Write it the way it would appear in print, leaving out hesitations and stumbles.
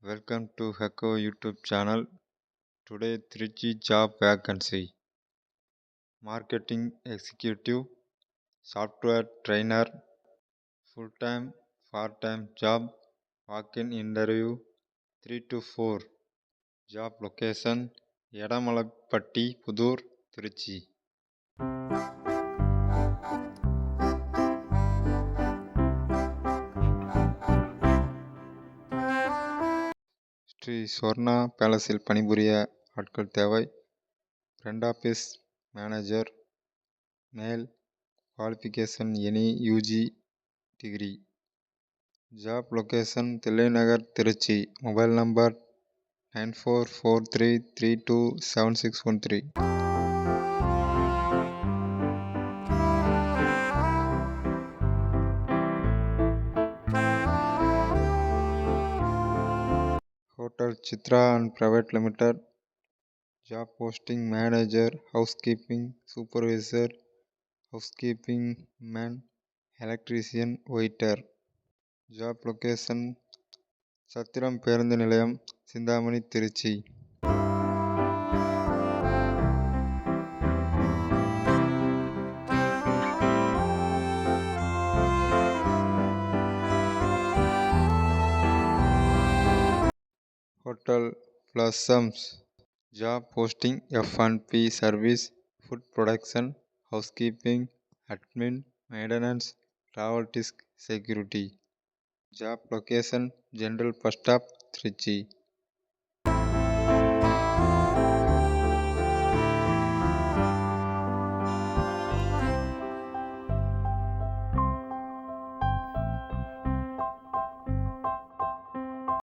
Welcome to Hacko YouTube channel. Today 3G job vacancy. Marketing executive, software trainer, full-time, part-time job, walk-in interview 3 to 4. Job location Edamalapatti, Pudur, Trichy. Sri Swarna பேலஸில் பணிபுரிய ஆட்கள் தேவை. Front office manager, male, qualification any UG degree. Job location Thillainagar, Trichy. Mobile number 9443327613. Hotel Chitra and Private Limited. Job posting manager, housekeeping supervisor, housekeeping man, electrician, waiter. Job location சத்திரம் பேருந்து நிலையம், Chintamani, Trichy. Hotel Blossoms. Job posting F&P service, food production, housekeeping, admin, maintenance, travel desk, security. Job location General Bus Stop, Trichy.